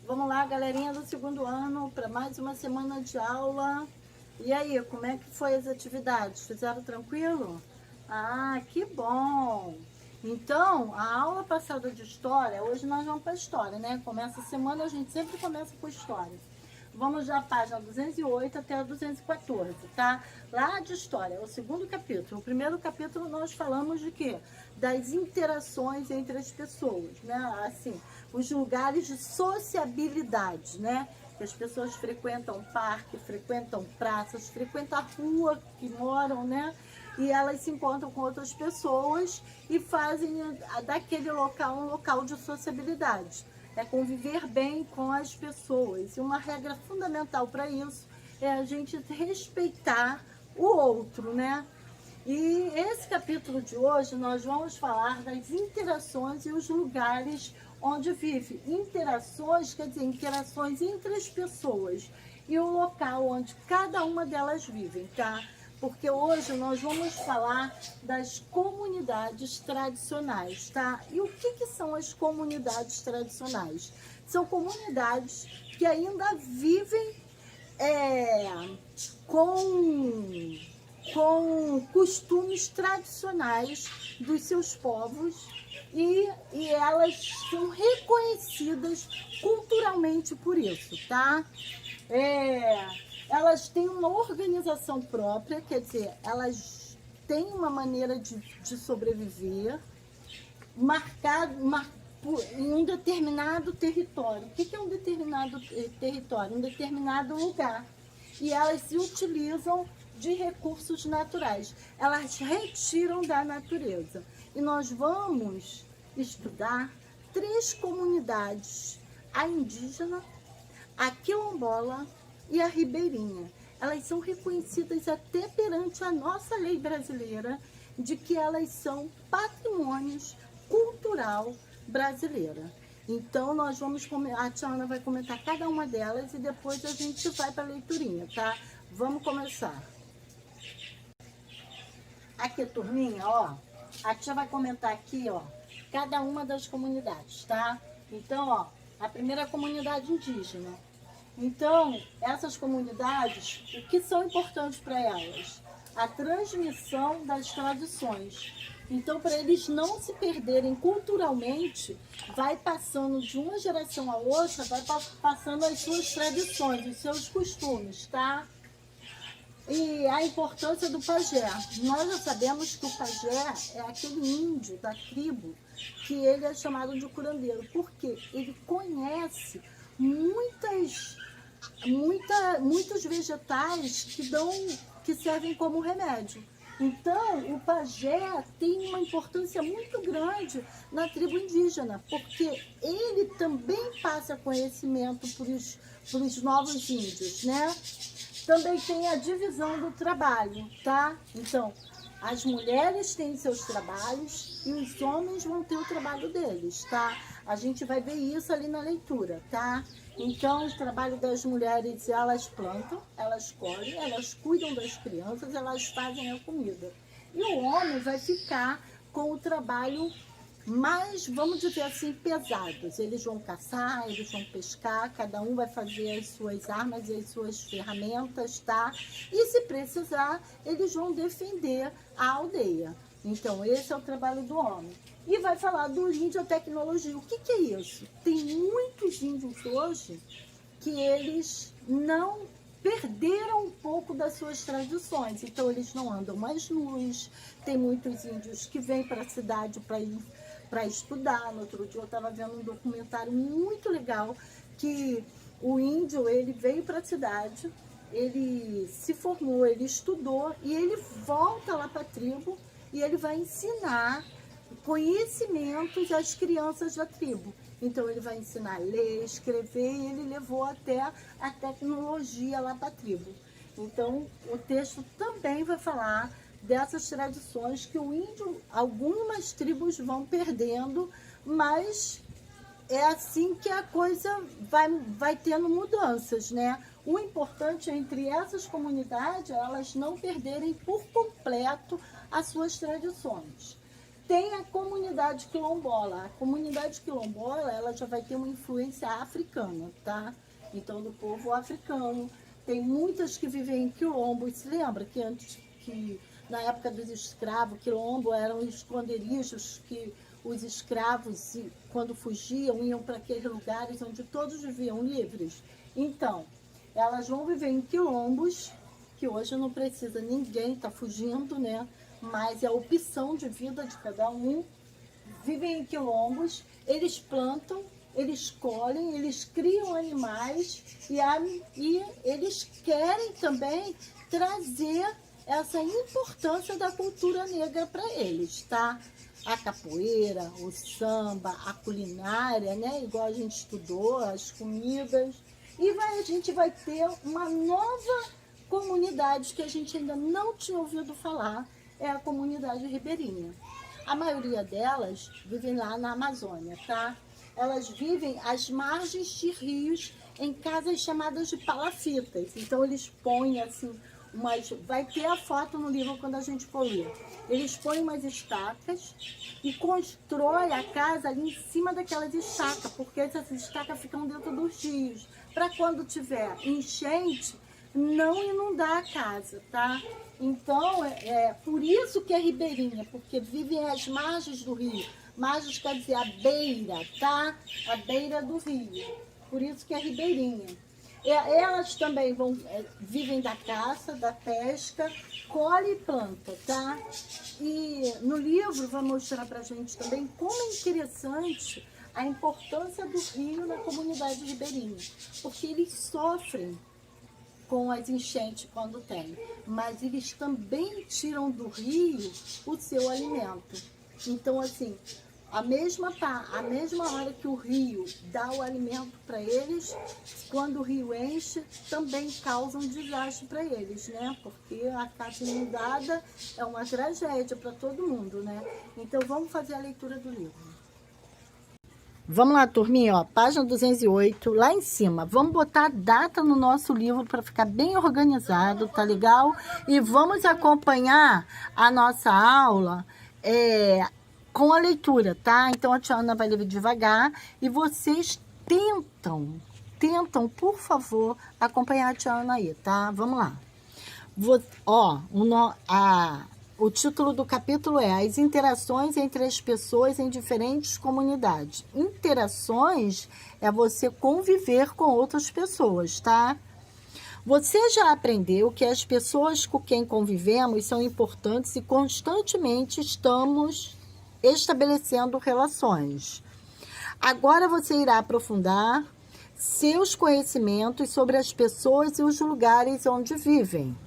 Vamos lá, galerinha do segundo ano, para mais uma semana de aula. E aí, como é que foi as atividades? Fizeram tranquilo? Ah, que bom! Então, a aula passada de história, hoje nós vamos para a história, né? Começa a semana, a gente sempre começa com história. Vamos da página 208 até a 214, tá? Lá de história, o segundo capítulo. O primeiro capítulo nós falamos de quê? Das interações entre as pessoas, né? Assim, os lugares de sociabilidade, né? Que as pessoas frequentam parque, frequentam praças, frequentam a rua que moram, né? E elas se encontram com outras pessoas e fazem daquele local um local de sociabilidade. É conviver bem com as pessoas. E uma regra fundamental para isso é a gente respeitar o outro, né? E esse capítulo de hoje nós vamos falar das interações e os lugares onde vive. Interações, quer dizer, interações entre as pessoas e o local onde cada uma delas vive, tá? Porque hoje nós vamos falar das comunidades tradicionais, tá? E o que são as comunidades tradicionais? São comunidades que ainda vivem com costumes tradicionais dos seus povos e elas são reconhecidas culturalmente por isso, tá? Elas têm uma organização própria, quer dizer, elas têm uma maneira de sobreviver em um determinado território. O que é um determinado território? Um determinado lugar. E elas se utilizam de recursos naturais. Elas retiram da natureza. E nós vamos estudar 3 comunidades: a indígena, a quilombola e a ribeirinha. Elas são reconhecidas até perante a nossa lei brasileira de que elas são patrimônios cultural brasileira. Então nós vamos, a Tiana vai comentar cada uma delas e depois a gente vai para a leiturinha, tá? Vamos começar. Aqui, turminha, ó, a tia vai comentar aqui, ó, cada uma das comunidades, tá? Então, ó, a primeira comunidade indígena. Então, essas comunidades, o que são importantes para elas? A transmissão das tradições. Então, para eles não se perderem culturalmente, vai passando de uma geração a outra, vai passando as suas tradições, os seus costumes, tá? E a importância do pajé. Nós já sabemos que o pajé é aquele índio da tribo que ele é chamado de curandeiro, porque ele conhece muitos vegetais que servem como remédio. Então, o pajé tem uma importância muito grande na tribo indígena, porque ele também passa conhecimento para os novos índios, né? Também tem a divisão do trabalho, tá? Então, as mulheres têm seus trabalhos e os homens vão ter o trabalho deles, tá? A gente vai ver isso ali na leitura, tá? Então, o trabalho das mulheres, elas plantam, elas colhem, elas cuidam das crianças, elas fazem a comida. E o homem vai ficar com o trabalho mais, vamos dizer assim, pesados. Eles vão caçar, eles vão pescar, cada um vai fazer as suas armas e as suas ferramentas, tá? E se precisar, eles vão defender a aldeia. Então, esse é o trabalho do homem. E vai falar do índio, a tecnologia. O que é isso? Tem muitos índios hoje que eles não perderam um pouco das suas tradições. Então, eles não andam mais nus. Tem muitos índios que vêm para a cidade para estudar. No outro dia eu estava vendo um documentário muito legal que o índio, ele veio para a cidade, ele se formou, ele estudou e ele volta lá para a tribo e ele vai ensinar conhecimentos às crianças da tribo. Então ele vai ensinar a ler, escrever, e ele levou até a tecnologia lá para a tribo. Então o texto também vai falar dessas tradições que o índio, algumas tribos vão perdendo, mas é assim que a coisa vai tendo mudanças, né? O importante é, entre essas comunidades, elas não perderem por completo as suas tradições. tem a comunidade quilombola. A comunidade quilombola, ela já vai ter uma influência africana, tá? Então, do povo africano. Tem muitas que vivem em quilombos. Se lembra que antes, que na época dos escravos, quilombo eram esconderijos que os escravos, quando fugiam, iam para aqueles lugares onde todos viviam livres. Então, elas vão viver em quilombos, que hoje não precisa ninguém estar fugindo, né? Mas é a opção de vida de cada um. Vivem em quilombos, eles plantam, eles colhem, eles criam animais e eles querem também trazer essa importância da cultura negra para eles, tá? A capoeira, o samba, a culinária, né? Igual a gente estudou, as comidas. E a gente vai ter uma nova comunidade que a gente ainda não tinha ouvido falar, é a comunidade ribeirinha. A maioria delas vivem lá na Amazônia, tá? Elas vivem às margens de rios em casas chamadas de palafitas. Então eles põem assim, vai ter a foto no livro quando a gente for ler. Eles põem umas estacas e constroem a casa ali em cima daquelas estacas, porque essas estacas ficam dentro dos rios, para quando tiver enchente, não inundar a casa, tá? Então, é por isso que é ribeirinha, porque vivem às margens do rio. Margens quer dizer a beira, tá? A beira do rio. Por isso que é ribeirinha. Elas também vivem da caça, da pesca, colhe e planta, tá? E no livro vai mostrar pra gente também como é interessante a importância do rio na comunidade ribeirinha. Porque eles sofrem com as enchentes quando tem, mas eles também tiram do rio o seu alimento. Então, assim, a mesma hora que o rio dá o alimento para eles, quando o rio enche, também causa um desastre para eles, né? Porque a casa inundada é uma tragédia para todo mundo, né? Então, vamos fazer a leitura do livro. Vamos lá, turminha, ó, página 208, lá em cima. Vamos botar a data no nosso livro para ficar bem organizado, tá legal? E vamos acompanhar a nossa aula com a leitura, tá? Então a tia Ana vai ler devagar e vocês tentam, por favor, acompanhar a tia Ana aí, tá? Vamos lá. O título do capítulo é As interações entre as pessoas em diferentes comunidades. Interações é você conviver com outras pessoas, tá? Você já aprendeu que as pessoas com quem convivemos são importantes e constantemente estamos estabelecendo relações. Agora você irá aprofundar seus conhecimentos sobre as pessoas e os lugares onde vivem.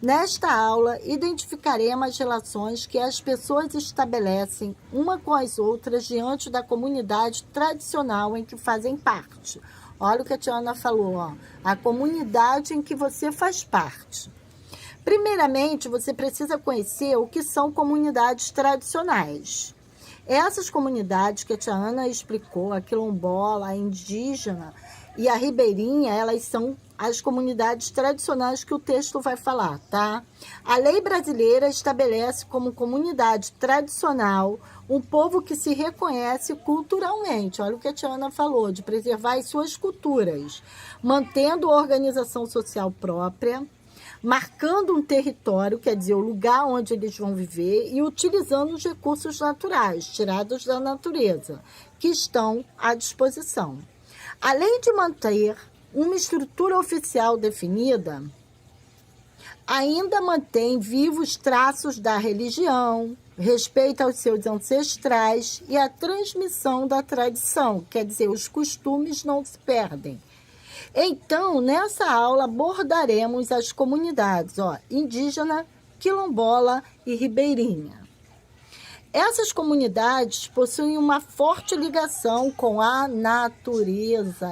Nesta aula, identificaremos as relações que as pessoas estabelecem uma com as outras diante da comunidade tradicional em que fazem parte. Olha o que a tia Ana falou, ó, a comunidade em que você faz parte. Primeiramente, você precisa conhecer o que são comunidades tradicionais. Essas comunidades que a tia Ana explicou, a quilombola, a indígena e a ribeirinha, elas são as comunidades tradicionais que o texto vai falar, tá? A lei brasileira estabelece como comunidade tradicional um povo que se reconhece culturalmente. Olha o que a tia Ana falou, de preservar as suas culturas, mantendo a organização social própria, marcando um território, quer dizer, o lugar onde eles vão viver, e utilizando os recursos naturais, tirados da natureza, que estão à disposição. Além de manter uma estrutura oficial definida, ainda mantém vivos traços da religião, respeito aos seus ancestrais e a transmissão da tradição, quer dizer, os costumes não se perdem. Então, nessa aula abordaremos as comunidades indígena, quilombola e ribeirinha. Essas comunidades possuem uma forte ligação com a natureza.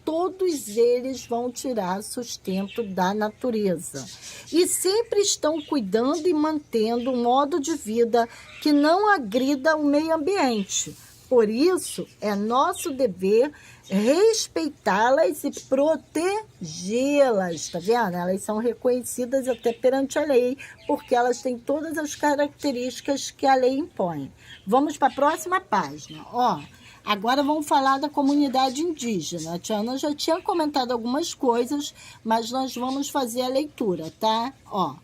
Todos eles vão tirar sustento da natureza. E sempre estão cuidando e mantendo um modo de vida que não agrida o meio ambiente. Por isso, é nosso dever respeitá-las e protegê-las, tá vendo? Elas são reconhecidas até perante a lei, porque elas têm todas as características que a lei impõe. Vamos para a próxima página, ó. Agora vamos falar da comunidade indígena. A tia Ana já tinha comentado algumas coisas, mas nós vamos fazer a leitura, tá? Ó,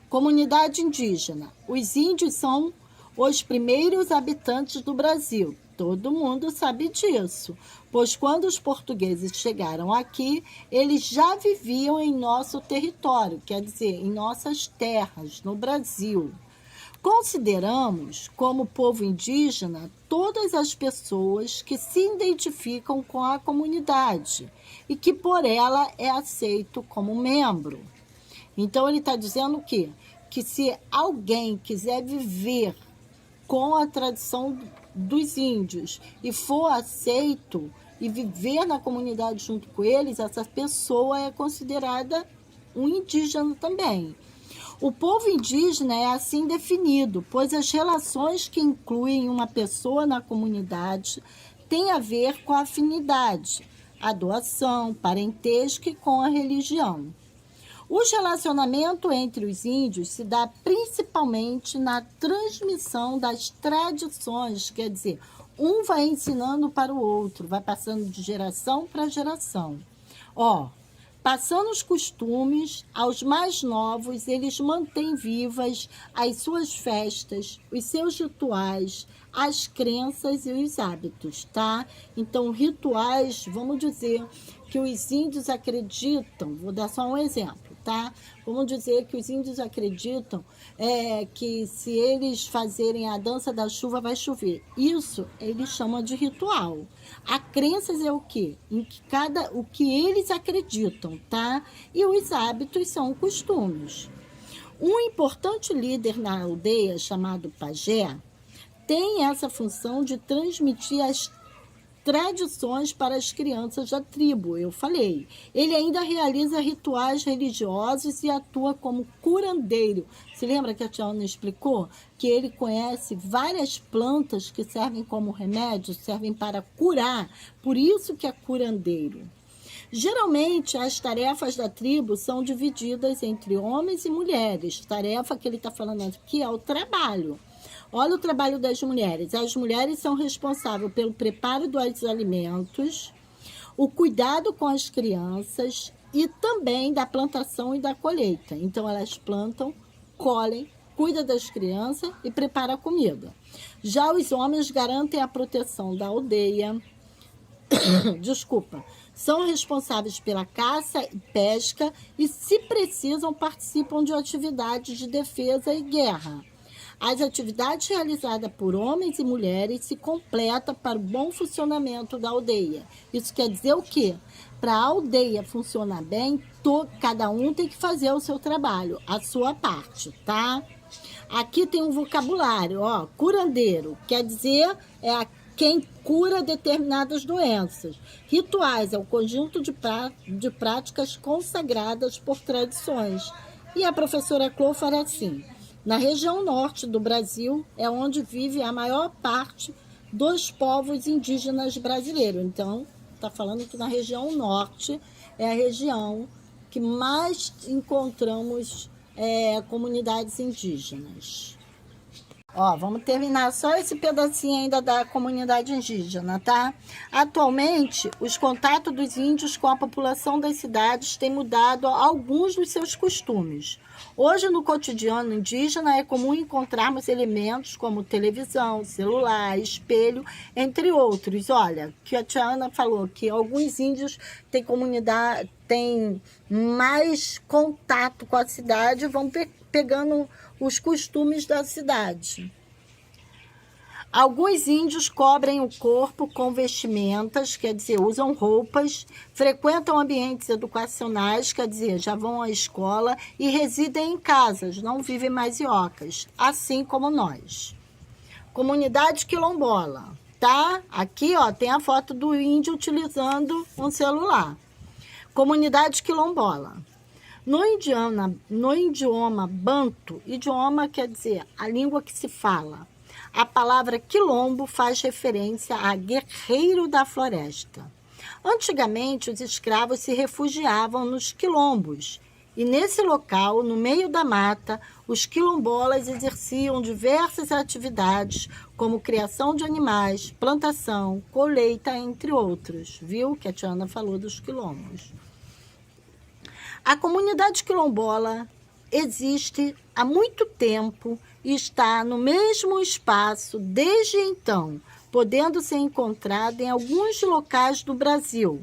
comunidade indígena. Os índios são os primeiros habitantes do Brasil. Todo mundo sabe disso, pois quando os portugueses chegaram aqui, eles já viviam em nosso território, quer dizer, em nossas terras, no Brasil. Consideramos como povo indígena todas as pessoas que se identificam com a comunidade e que por ela é aceito como membro. Então ele está dizendo que se alguém quiser viver com a tradição dos índios e for aceito e viver na comunidade junto com eles, essa pessoa é considerada um indígena também. O povo indígena é assim definido, pois as relações que incluem uma pessoa na comunidade têm a ver com a afinidade, a doação, parentesco e com a religião. O relacionamento entre os índios se dá principalmente na transmissão das tradições, quer dizer, um vai ensinando para o outro, vai passando de geração para geração. Ó, passando os costumes aos mais novos, eles mantêm vivas as suas festas, os seus rituais, as crenças e os hábitos, tá? Então, rituais, vamos dizer que os índios acreditam, vou dar só um exemplo, tá? Vamos dizer que os índios acreditam que se eles fazerem a dança da chuva, vai chover. Isso eles chamam de ritual. A crenças é o quê? O que eles acreditam, tá? E os hábitos são costumes. Um importante líder na aldeia, chamado pajé, tem essa função de transmitir as tradições para as crianças da tribo, eu falei. Ele ainda realiza rituais religiosos e atua como curandeiro. Se lembra que a tia Ana explicou que ele conhece várias plantas que servem como remédio, servem para curar, por isso que é curandeiro. Geralmente, as tarefas da tribo são divididas entre homens e mulheres. Tarefa que ele está falando aqui é o trabalho. Olha o trabalho das mulheres. As mulheres são responsáveis pelo preparo dos alimentos, o cuidado com as crianças e também da plantação e da colheita. Então, elas plantam, colhem, cuidam das crianças e preparam a comida. Já os homens garantem a proteção da aldeia, são responsáveis pela caça e pesca e, se precisam, participam de atividades de defesa e guerra. As atividades realizadas por homens e mulheres se completam para o bom funcionamento da aldeia. Isso quer dizer o quê? Para a aldeia funcionar bem, cada um tem que fazer o seu trabalho, a sua parte, tá? Aqui tem um vocabulário, ó, curandeiro, quer dizer, quem cura determinadas doenças. Rituais é o conjunto de práticas consagradas por tradições. E a professora Clô fala assim: na região norte do Brasil é onde vive a maior parte dos povos indígenas brasileiros. Então, está falando que na região norte é a região que mais encontramos comunidades indígenas. Ó, vamos terminar só esse pedacinho ainda da comunidade indígena, tá? Atualmente, os contatos dos índios com a população das cidades têm mudado alguns dos seus costumes. Hoje, no cotidiano indígena, é comum encontrarmos elementos como televisão, celular, espelho, entre outros. Olha, que a tia Ana falou que alguns índios têm mais contato com a cidade e vão pegando os costumes da cidade. Alguns índios cobrem o corpo com vestimentas, quer dizer, usam roupas, frequentam ambientes educacionais, quer dizer, já vão à escola e residem em casas, não vivem mais em ocas, assim como nós. Comunidade quilombola, tá? Aqui, ó, tem a foto do índio utilizando um celular. Comunidade quilombola. No idioma banto, idioma quer dizer a língua que se fala, A palavra quilombo faz referência a guerreiro da floresta. Antigamente, os escravos se refugiavam nos quilombos, e nesse local, no meio da mata, os quilombolas exerciam diversas atividades, como criação de animais, plantação, colheita, entre outros. Viu que a Tiana falou dos quilombos? A comunidade quilombola existe há muito tempo e está no mesmo espaço desde então, podendo ser encontrada em alguns locais do Brasil.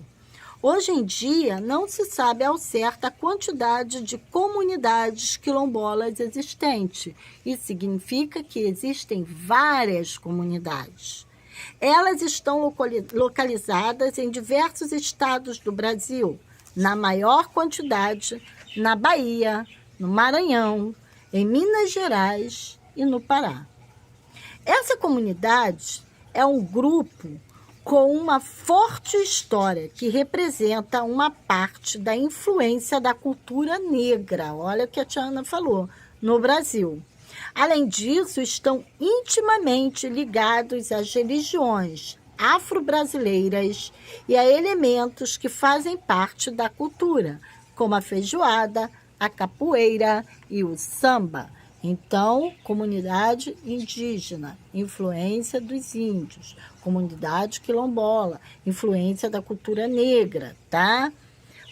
Hoje em dia, não se sabe ao certo a quantidade de comunidades quilombolas existentes. Isso significa que existem várias comunidades. Elas estão localizadas em diversos estados do Brasil, na maior quantidade na Bahia, no Maranhão, em Minas Gerais e no Pará. Essa comunidade é um grupo com uma forte história que representa uma parte da influência da cultura negra, olha o que a Tiana falou, no Brasil. Além disso, estão intimamente ligados às religiões afro-brasileiras e a elementos que fazem parte da cultura, como a feijoada, a capoeira e o samba. Então, comunidade indígena, influência dos índios, comunidade quilombola, influência da cultura negra, tá?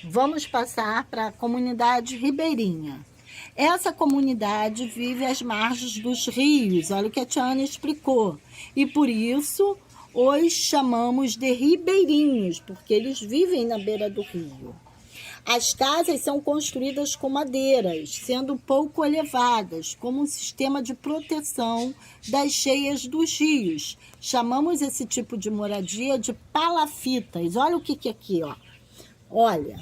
Vamos passar para a comunidade ribeirinha. Essa comunidade vive às margens dos rios, olha o que a Tiana explicou, e por isso os chamamos de ribeirinhos, porque eles vivem na beira do rio. As casas são construídas com madeiras, sendo pouco elevadas, como um sistema de proteção das cheias dos rios. Chamamos esse tipo de moradia de palafitas. Olha o que é aqui, ó. Olha,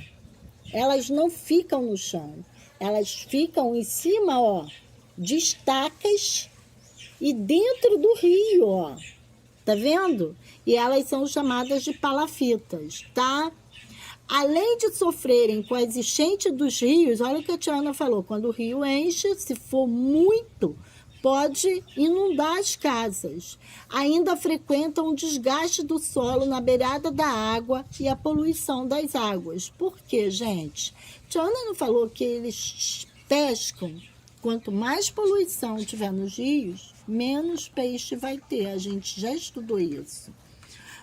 elas não ficam no chão, elas ficam em cima, ó, de estacas e dentro do rio, ó. Tá vendo? E elas são chamadas de palafitas, tá? Além de sofrerem com as enchentes dos rios, olha o que a Tiana falou, quando o rio enche, se for muito, pode inundar as casas. Ainda frequentam o desgaste do solo na beirada da água e a poluição das águas. Por quê, gente? Tiana não falou que eles pescam? Quanto mais poluição tiver nos rios, menos peixe vai ter. A gente já estudou isso.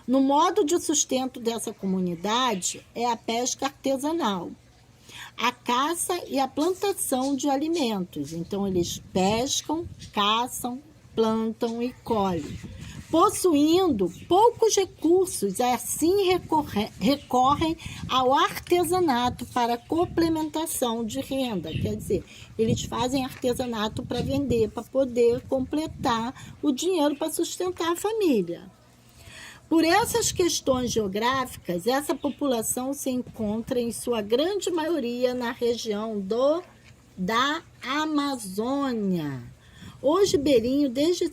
No modo de sustento dessa comunidade é a pesca artesanal, a caça e a plantação de alimentos. Então, eles pescam, caçam, plantam e colhem. Possuindo poucos recursos, assim recorrem ao artesanato para complementação de renda. Quer dizer, eles fazem artesanato para vender, para poder completar o dinheiro para sustentar a família. Por essas questões geográficas, essa população se encontra em sua grande maioria na região da Amazônia. Os ribeirinhos desde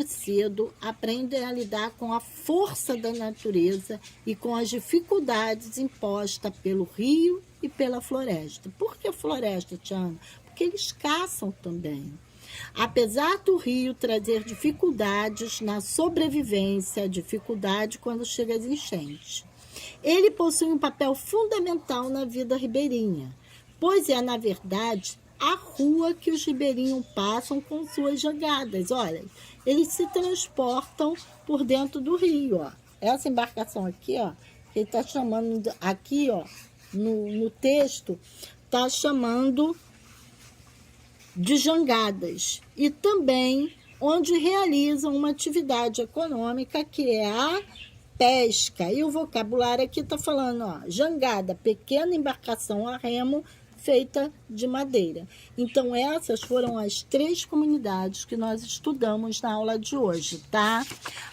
cedo aprendem a lidar com a força da natureza e com as dificuldades impostas pelo rio e pela floresta. Por que floresta, Tiana? Porque eles caçam também. Apesar do rio trazer dificuldades na sobrevivência, dificuldade quando chega às enchentes, ele possui um papel fundamental na vida ribeirinha, pois é, na verdade, a rua que os ribeirinhos passam com suas jogadas. Olha, eles se transportam por dentro do rio, ó. Essa embarcação aqui, ó, que ele está chamando aqui, ó, no texto, está chamando de jangadas, e também onde realizam uma atividade econômica que é a pesca. E o vocabulário aqui está falando, ó, jangada, pequena embarcação a remo feita de madeira. Então, essas foram as 3 comunidades que nós estudamos na aula de hoje, tá?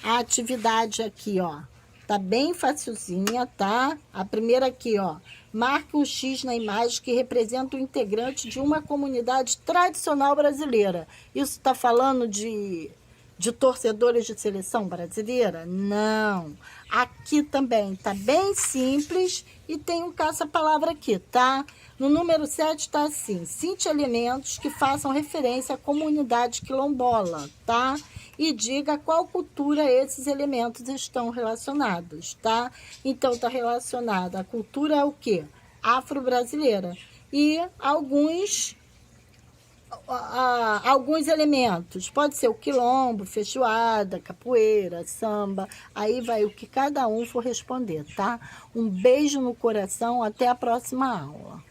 A atividade aqui, ó, tá bem facilzinha, tá? A primeira aqui, ó, marque um X na imagem que representa o integrante de uma comunidade tradicional brasileira. Isso está falando de de torcedores de seleção brasileira? Não. Aqui também tá bem simples e tem um caça-palavra aqui, tá? No número 7 está assim: cite elementos que façam referência à comunidade quilombola, tá? E diga a qual cultura esses elementos estão relacionados, tá? Então, está relacionada à cultura o quê? Afro-brasileira. E alguns elementos. Pode ser o quilombo, feijoada, capoeira, samba. Aí vai o que cada um for responder, tá? Um beijo no coração. Até a próxima aula.